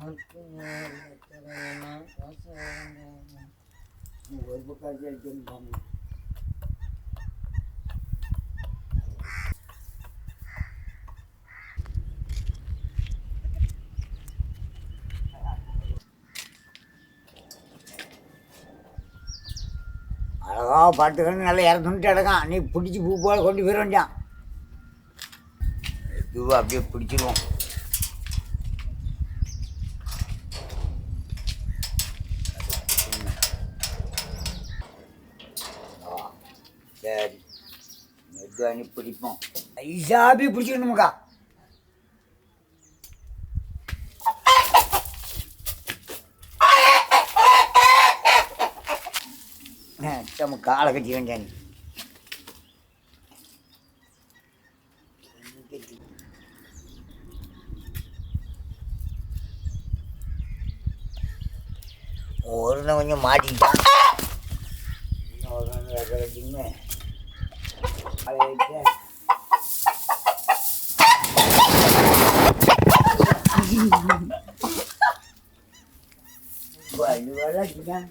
ஒரு பக்கம் எடுத்துன்னு அழகா பார்த்துக்கணும் நல்லா இறந்துட்டு இடக்கான் நீ பிடிச்சி பூ போல கொண்டு போயிட வேண்டியான் இதுவா அப்படியே பிடிச்சிருவோம் சரி மெதுவானி பிடிப்போம் ஐசாபி பிடிச்சிக்கணுமுக்கா நம்ம காலை கட்டி வேண்டானி ஒரு கொஞ்சம் மாட்டிக்கிட்டான் வச்சுங்க வச்சுட்டேன்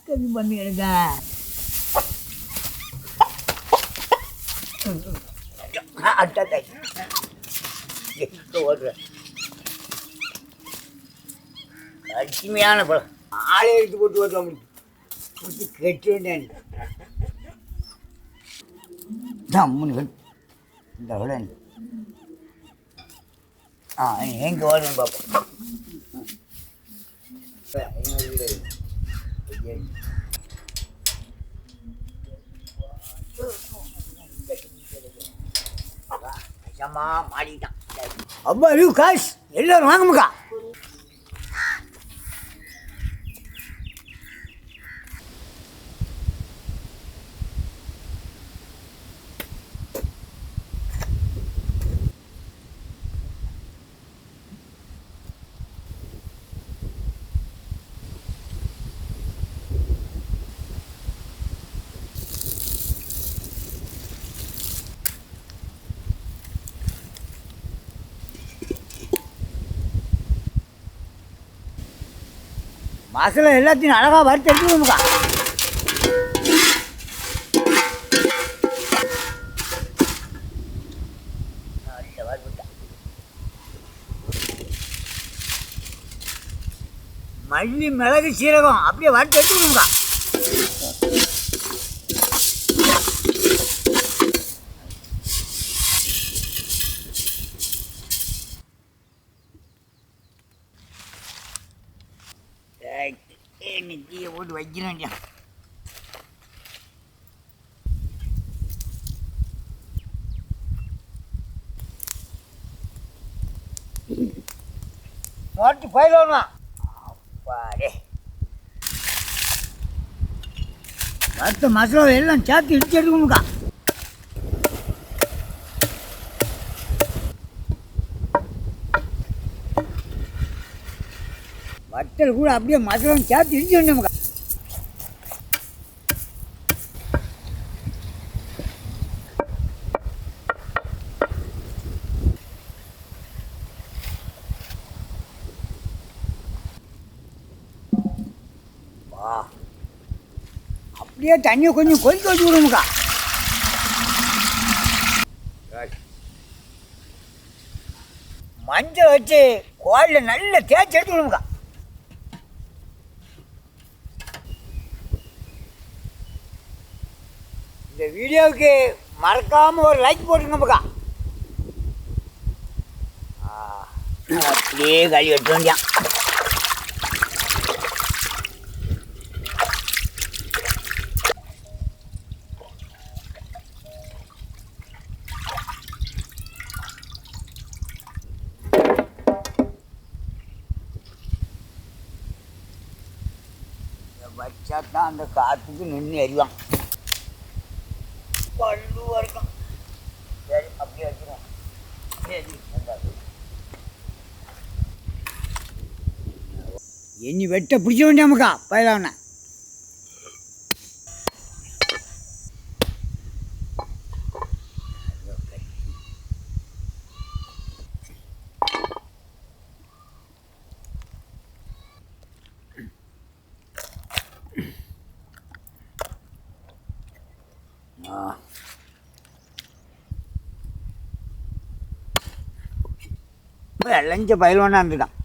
கம்மி பண்ணி எடுக்க ஓடுற அருமையான பழம் ஆளை எடுத்து போட்டு ஓட்டுவோம் போட்டு கெட்டு வேண்டேன் அம்முன்னு இந்த விட எங்கே ஓடுன்னு பார்ப்போம் மாடிட்டான் அப்பா காசு எல்லாரும் வாங்கமுக்கா மசாலா எல்லாத்தையும் அழகாக வறுத்து எடுத்துக்கோமுக்கா மல்லி மிளகு சீரகம் அப்படியே வறுத்து எடுத்துக்கோமுக்கா தீயை போட்டு வைக்க வேண்டிய மாட்டி பயிலோண்ணா அப்பாடே அடுத்த மசாலா எல்லாம் சேர்த்து இடிச்சு எடுக்கணுக்கா வத்தல் கூட அப்படியே மசாலா சேர்த்து இடிச்சு வேண்டாமுக்கா அப்படியே தண்ணியை கொஞ்சம் கொதிக்க வச்சு விடுமுக்கா மஞ்சள் வச்சு கோழில் நல்லா தேய்ச்சி எடுத்து விடுமுக்கா இந்த வீடியோவுக்கு மறக்காமல் ஒரு லைக் போட்டுருங்கப்பக்கா அப்படியே கழுவி எடுத்து வேண்டியான் வச்சா தான் அந்த காற்றுக்கு நின்று எரிவான் பல்லுவாக இருக்கும் சரி அப்படியே வச்சுருவோம் சரி இனி வெட்ட பிடிச்ச வேண்டியமுக்கா பயிலாவண்ணா. வெள்ளஞ்ச பயில்வானா இருந்துட்டான்.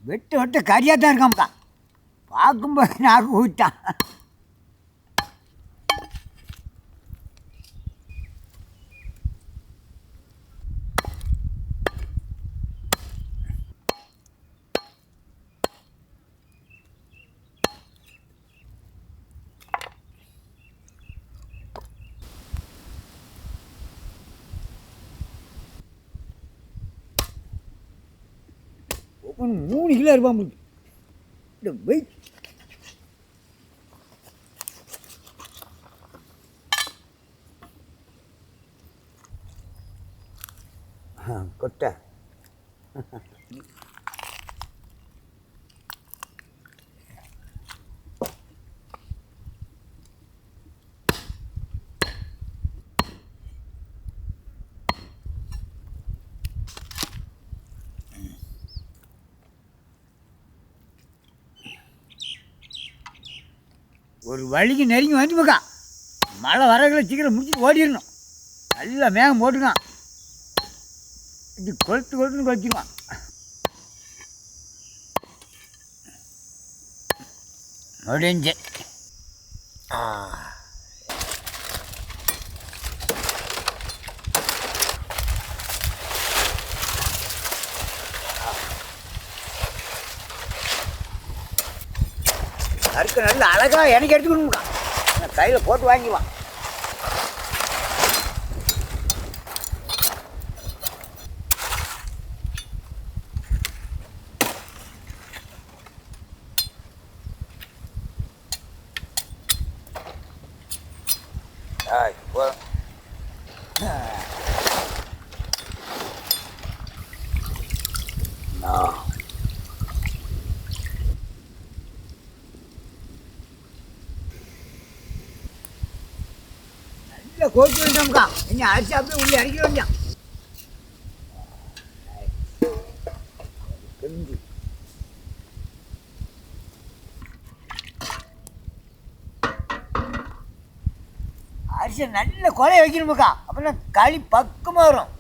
வெட்டு வெட்டு கரியாக தான் இருக்காம்க்கா. பார்க்கும்போது நாக்கு ஊட்டான். ஒவ்வொன்று 3 கிலோ இருப்பான். இந்த வெயிட் கொட்டை ஒரு வழிக்கு நெருங்கி வந்துமக்கா. மழை வரகளை சீக்கிரம் முடிச்சுட்டு ஓடிடணும். நல்லா மேகம் போட்டுக்கான். இப்படி கொளுத்துன்னு கொளுத்திடுவான். முடிஞ்சு அறுக்க நல்ல அழகாக எனக்கு எடுத்துக்கணும்க்கா. கையில் போட்டு வாங்கிவான். நல்ல கோச்சு வேண்டாம்க்கா. இனி அரிசி அப்படியே உள்ளே அடிக்க வேண்டாம். அரிசியை நல்ல கொலைய வைக்கணுமுக்கா. அப்படின்னா களி பக்கமாக வரும்.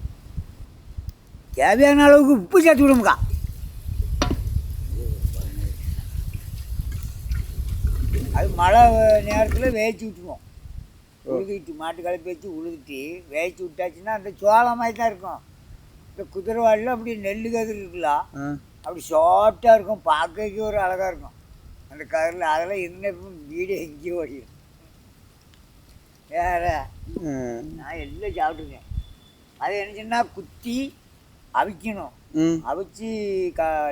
தேவையான அளவுக்கு உப்பு சேர்த்து விடுமுக்கா. அது மழை நேரத்தில் வேய்ச்சி விட்டுருவோம். உழுதுட்டு மாட்டு கலப்பி வச்சு உழுதுட்டு வேய்ச்சி விட்டாச்சுன்னா அந்த சோளம் மாதிரி தான் இருக்கும். இந்த குதிரைவாடியில் அப்படி நெல் கதிர் இருக்கலாம். அப்படி சாஃப்டாக இருக்கும். பார்க்கறதுக்கு ஒரு அழகாக இருக்கும் அந்த கதிரில். அதெல்லாம் இன்னும் வீடு எங்கேயும் ஓடிடும். வேற நான் எல்லாம் சாப்பிட்ருக்கேன். அதை என்னச்சுன்னா குத்தி அவிக்கணும். அவிச்சு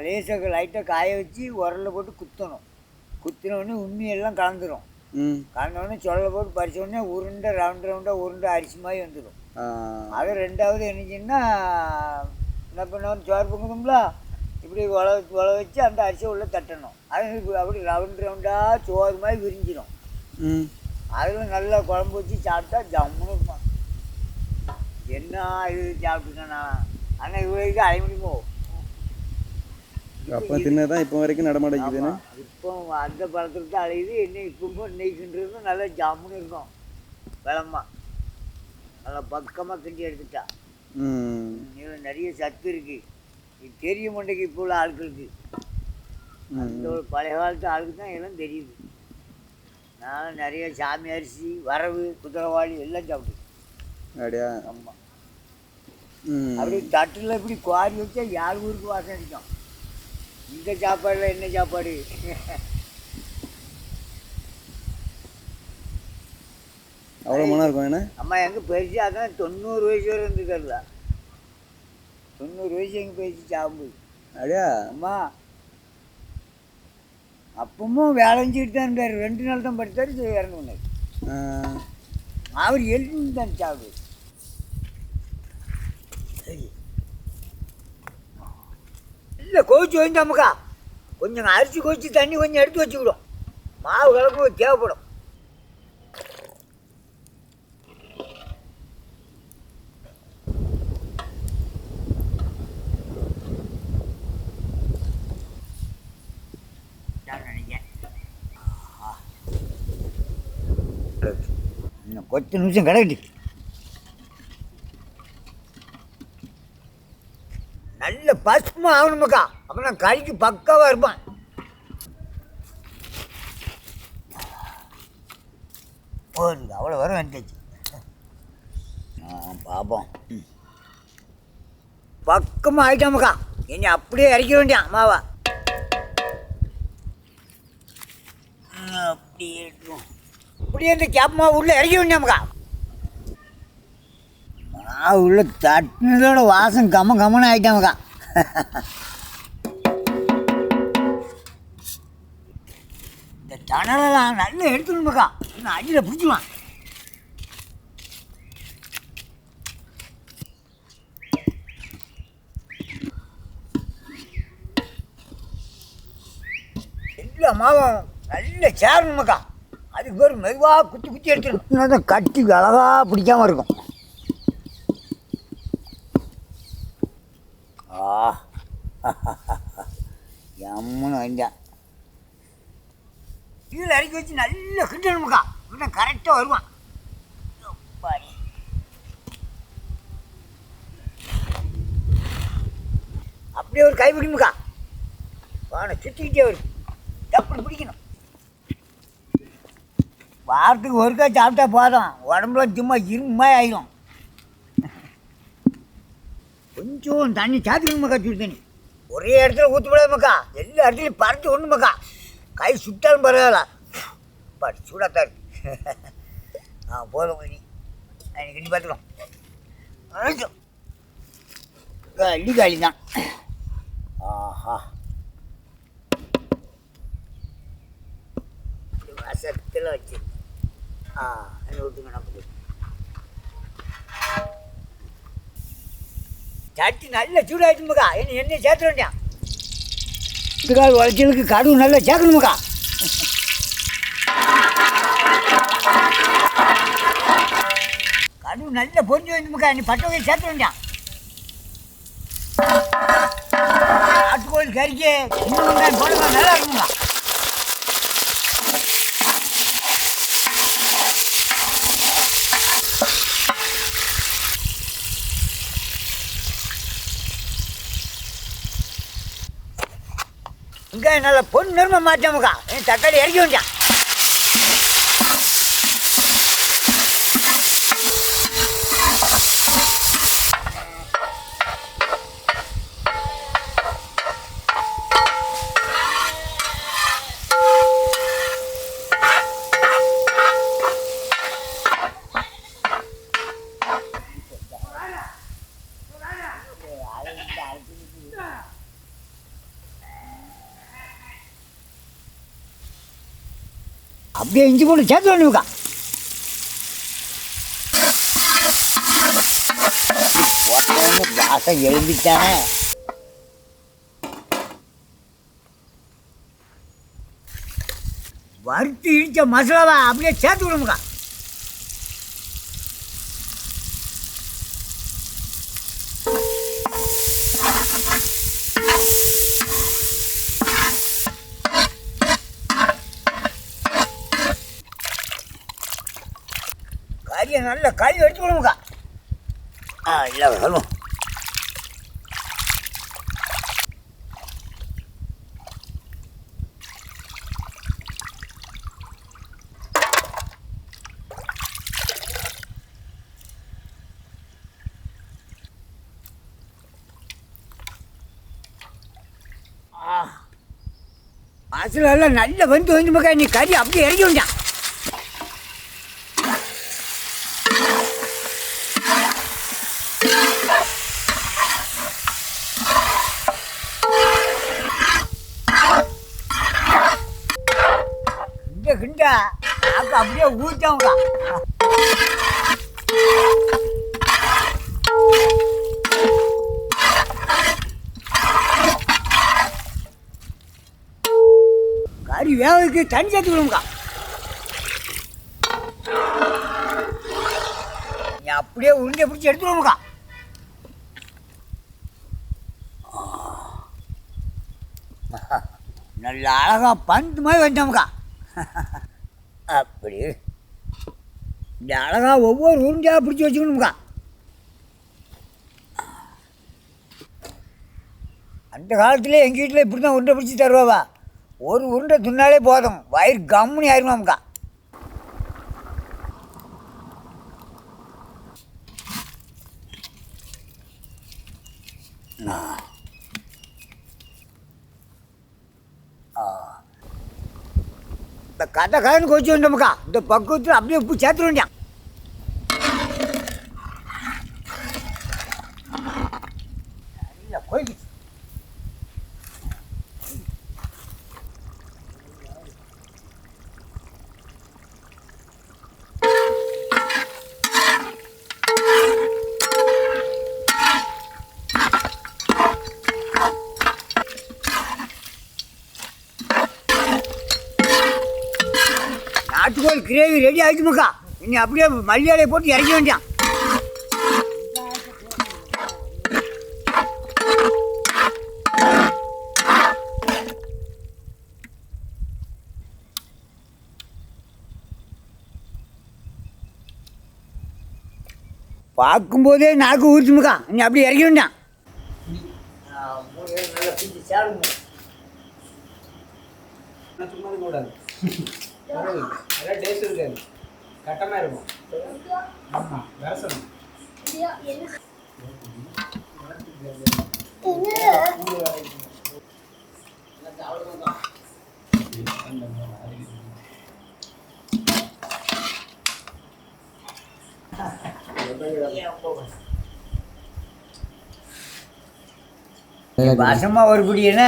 லேசாக லைட்டாக காய வச்சு உரலில் போட்டு குத்தணும். குத்தினோடனே உண்மையெல்லாம் கலந்துரும். கலந்தோடனே சொல்ல போட்டு பறிச்சோடனே உருண்டை ரவுண்டாக உருண்டை அரிசி மாதிரி வந்துடும். அது ரெண்டாவது என்னச்சுன்னா என்ன பண்ணணும், சோறு பொங்குதுங்களா இப்படி உழ வச்சு அந்த அரிசியை உள்ளே தட்டணும். அது அப்படி ரவுண்டாக சோறு மாதிரி விரிஞ்சிடும். அதில் நல்லா குழம்பு வச்சு சாப்பிட்டா ஜம்முன்னு இருப்பான். என்ன இது சாப்பிட்டுருக்கேன் நான். ஆனால் இவ்வளோக்கு அரைமணிமோ அப்போ தின்னதான் இப்போ வரைக்கும் நடமாடிக்குதுன்னு. இப்போ அந்த பழத்துக்கு தான் அழையுது. என்ன இப்போ இன்னைக்குன்றது நல்லா ஜம்முன்னு இருக்கும். விளமா நல்லா பக்கமாக கிண்டி எடுத்துட்டா. இதில் நிறைய சத்து இருக்குது. இது தெரிய மாட்டேங்குது இப்போ உள்ள ஆட்களுக்கு. அந்த ஒரு பழைய காலத்து ஆளுக்கு தான் எல்லாம் தெரியுது. நான் நிறைய சாமி அரிசி வரவு குதிரைவாளி எல்லாம் சாப்பிட்டு. அப்படியா? ஆமாம். அப்படி தட்டில் இப்படி குவாரி வச்சா யார் ஊருக்கு வாசம் அடிக்கும். இந்த சாப்பாடில் என்ன சாப்பாடு? அவ்வளோ மனம் இருக்கும் என்ன? அம்மா எங்கே பெருசு அதான் 90 வயசு வரை இருந்துக்கல. 90 வயசு எங்கே பெருசு சாகும்போது. அப்படியா? அம்மா அப்பவும் வேலை செஞ்சுட்டு தான் இருந்தார். 2 நாள் தான் படுத்தார், இறந்து பண்ணார். அவர் எழுந்து தான் சாகுது. இல்லை கோவிச்சு வைந்தாமக்கா கொஞ்சம் அரிசி கோவிச்சு தண்ணி கொஞ்சம் எடுத்து வச்சுக்கிடும். மாவு கலக்கும் தேவைப்படும். இன்னும் 10 நிமிஷம் கிடக்குது. நல்ல பசுமாக ஆகணுமாக்கா, அப்புறம் நான் கறிக்கு பக்காவாக இருப்பான். போகுது அவ்வளோ வர வந்துச்சு. பார்ப்போம். பக்கமாக ஆகிட்டாமக்கா, இனி அப்படியே இறக்க வேண்டியான் மாவா. அப்படியே இருக்கும். அப்படியே இந்த கேப் மாவு உள்ளே இறக்க வேண்டியாமக்கா. மாவு உள்ள தட்டினதோட வாசம் கம்மன்னு ஆகிட்டாமக்கா. இந்த தணலெல்லாம் நல்லா எடுத்துக்கணுமாக்கா, இன்னும் அடியில் பிடிச்சிக்கலாம். எல்லா மாவும் நல்ல சேரணுமாக்கா. அதுக்கு பேர் மெதுவாக குத்தி குத்தி எடுத்துக்கணும். தான் கட்டி அழகாக பிடிக்காமல் இருக்கும். எம்மனு வந்தான். கீழே இறக்கி வச்சு நல்லா கிண்டணுமாக்கா, இன்னும் கரெக்டாக வருவான். அப்படியே ஒரு கை பிடிக்குமுக்கா, வானை சுற்றிக்கிட்டே வரும். அப்படி பிடிக்கணும். வாரத்துக்கு ஒருக்கா சாப்பிட்டா போதும், உடம்புல சும்மா இருமா ஆயிடும். கொஞ்சம் தண்ணி சாத்திக்கணுமாக்கா, சுடு தண்ணி ஒரே இடத்துல ஊற்றப்படாதுமாக்கா, எல்லா இடத்துலையும் பறந்து ஒன்றுமாக்கா. கை சுட்டாலும் பரவாயில்ல, பட் சூடாத்தான் இருக்கு. போதும் நீ கிண்டி பார்த்துக்கலாம். அள்ளி காலி தான். ஆஹா, வசத்தில் வச்சு விட்டுங்க. நமக்கு சட்டி நல்ல சூடாகிடுமுக்கா, எண்ணெய் சேர்த்து வேண்டியான். கால் உழைச்சலுக்கு கடுகு நல்லா சேர்க்கணுமுக்கா. கடுகு நல்லா பொரிஞ்சு வந்துமுக்கா, நீ பட்டை வகை சேர்த்து வேண்டியான். நாட்டுக்கோயில் கறிக்கு இன்னும் வெங்காயம் போடுங்க, நல்லா இருக்குமுக்கா. வெங்காயம் நல்லா பொண்ணு நிறமா மாட்டாமுக்கா, தக்காளி இறக்கி வேண்டாம். அப்படியே இஞ்சி போட்டு சேர்த்து வேணுமுக்கா. வாசம் எழுந்திட்டானே. வறுத்து இடித்த மசாலாவை அப்படியே சேர்த்து விடுமுக்கா. கறியை நல்லா கழுவி எடுத்துக்கணுமுக்கா. இல்லை சொல்லுவோம். மசாலா எல்லாம் நல்லா வந்து வந்துமுக்கா, நீ கறி அப்படியே இறக்கி வேண்டாம். கிண்டா நாக்கு அப்படியே ஊற்றவங்க. கறி வேலைக்கு தண்ணி சேர்த்து விடுங்கக்கா. நீ அப்படியே உருண்டை பிடிச்சி எடுத்துருவோம்க்கா. நல்ல அழகா பந்து மாதிரி வந்துட்டோம்க்கா. அப்படி இந்த அழகா ஒவ்வொரு உருண்டையாக பிடிச்சி வச்சுக்கணும்க்கா. அந்த காலத்தில் எங்கள் வீட்டில் இப்படி தான் உருண்டை பிடிச்சி தருவாவா. ஒரு உருண்டை துண்ணாலே போதும், வயிறு கம்முனி ஆயிருமாம்க்கா. இந்த கதை கதைன்னு கொச்சு வந்தோம்க்கா. இந்த பக்குவத்தில் அப்படியே உப்பு சேர்த்து வேண்டியான். கோயிலுக்கு நாட்டுக்கோள் கிரேவி ரெடி ஆகிடுச்சுமாக்கா. இனி அப்படியே மல்லியாலையை போட்டு இறக்க வேண்டியான். பார்க்கும்போதே நாக்கு ஊறிச்சுமுக்கா. இனி அப்படியே இறக்க வேண்டாம். சும்மா கூடாது, நல்லா டேஸ்ட் இருக்காது, கட்டமாக இருக்கும். ஆமாம், ரசம் வாசமா ஒரு குடி என்ன.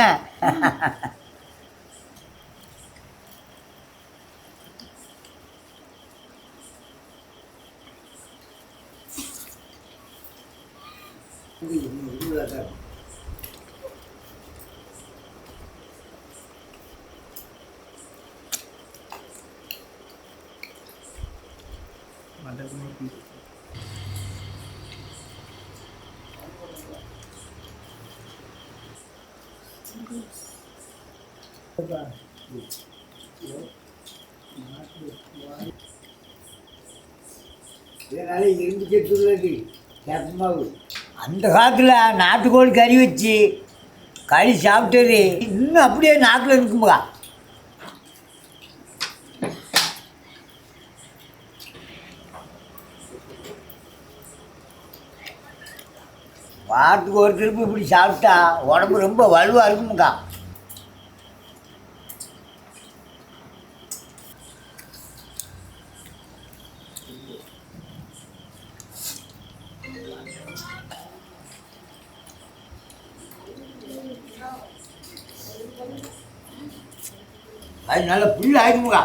இதனால இரும்பு சத்துள்ளது கேப்பமாவு. அந்த காலத்தில் நாட்டுக்கோழி கறி வச்சு களி சாப்பிட்டது இன்னும் அப்படியே நாக்கில் இருக்கும்பா. வாரத்துக்கு ஒரு திருப்பி இப்படி சாப்பிட்டா உடம்பு ரொம்ப வலுவாக இருக்குமுக்கா. அது நல்ல புல் ஆயிடுமுக்கா.